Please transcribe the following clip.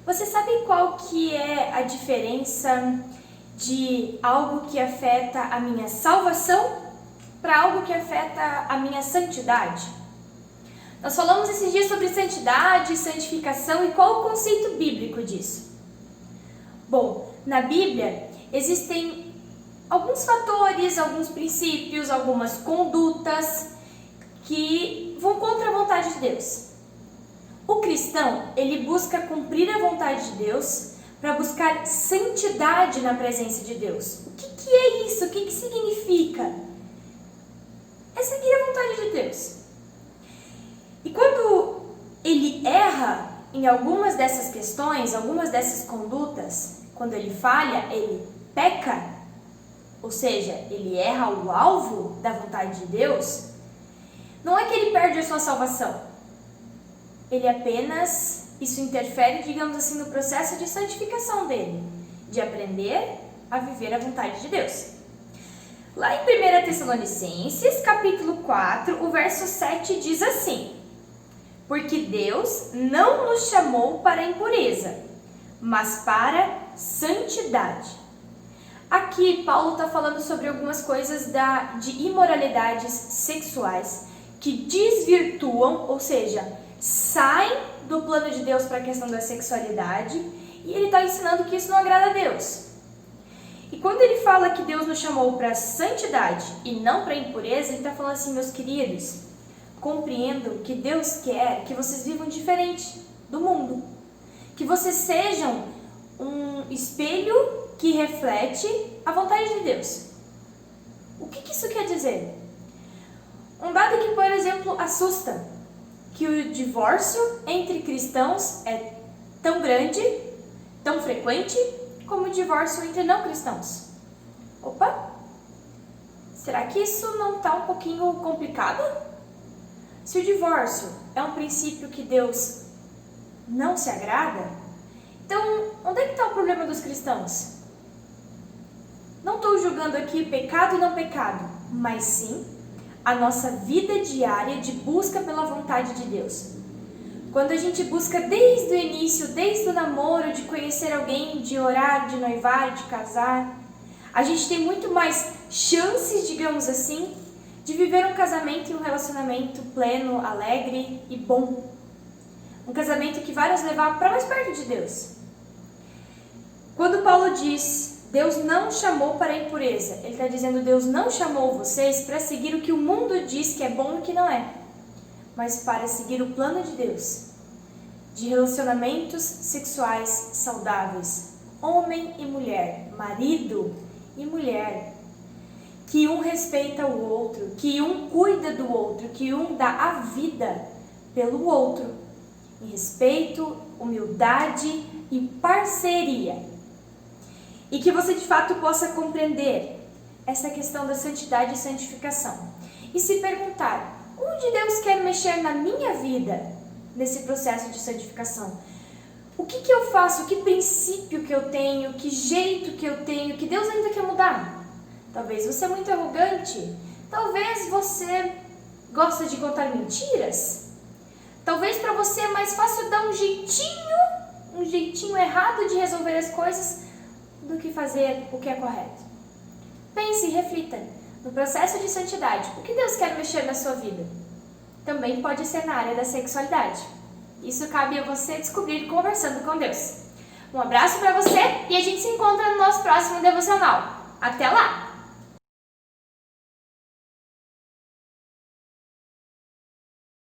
Você sabe qual que é a diferença de algo que afeta a minha salvação para algo que afeta a minha santidade? Nós falamos esses dias sobre santidade, santificação e qual o conceito bíblico disso. Bom, na Bíblia existem alguns fatores, alguns princípios, algumas condutas que vão contra a vontade de Deus. O cristão, ele busca cumprir a vontade de Deus para buscar santidade na presença de Deus. O que é isso? O que significa? É seguir a vontade de Deus. E quando ele erra em algumas dessas questões, algumas dessas condutas, quando ele falha, ele peca, ou seja, ele erra o alvo da vontade de Deus, não é que ele perde a sua salvação. Ele apenas, isso interfere, digamos assim, no processo de santificação dele, de aprender a viver a vontade de Deus. Lá em 1 Tessalonicenses, capítulo 4, o verso 7 diz assim: porque Deus não nos chamou para a impureza, mas para santidade. Aqui, Paulo está falando sobre algumas coisas de imoralidades sexuais que desvirtuam, ou seja, saem do plano de Deus para a questão da sexualidade, e ele está ensinando que isso não agrada a Deus. E quando ele fala que Deus nos chamou para santidade e não para impureza, ele está falando assim: meus queridos, compreendam que Deus quer que vocês vivam diferente do mundo, que vocês sejam um espelho que reflete a vontade de Deus. O que isso quer dizer? Um dado que, por exemplo, assusta, que o divórcio entre cristãos é tão grande, tão frequente, como o divórcio entre não cristãos. Opa! Será que isso não está um pouquinho complicado? Se o divórcio é um princípio que Deus não se agrada, então onde é que está o problema dos cristãos? Não estou julgando aqui pecado e não pecado, mas sim a nossa vida diária de busca pela vontade de Deus. Quando a gente busca desde o início, desde o namoro, de conhecer alguém, de orar, de noivar, de casar, a gente tem muito mais chances, digamos assim, de viver um casamento e um relacionamento pleno, alegre e bom. Um casamento que vai nos levar para mais perto de Deus. Quando Paulo diz: Deus não chamou para a impureza, ele está dizendo: Deus não chamou vocês para seguir o que o mundo diz que é bom e que não é, mas para seguir o plano de Deus, de relacionamentos sexuais saudáveis, homem e mulher, marido e mulher, que um respeita o outro, que um cuida do outro, que um dá a vida pelo outro, em respeito, humildade e parceria. E que você de fato possa compreender essa questão da santidade e santificação. E se perguntar: onde Deus quer mexer na minha vida nesse processo de santificação? O que eu faço? Que princípio que eu tenho? Que jeito que eu tenho? Que Deus ainda quer mudar? Talvez você é muito arrogante. Talvez você gosta de contar mentiras. Talvez para você é mais fácil dar um jeitinho errado de resolver as coisas do que fazer o que é correto. Pense e reflita no processo de santidade. O que Deus quer mexer na sua vida? Também pode ser na área da sexualidade. Isso cabe a você descobrir conversando com Deus. Um abraço para você e a gente se encontra no nosso próximo devocional. Até lá!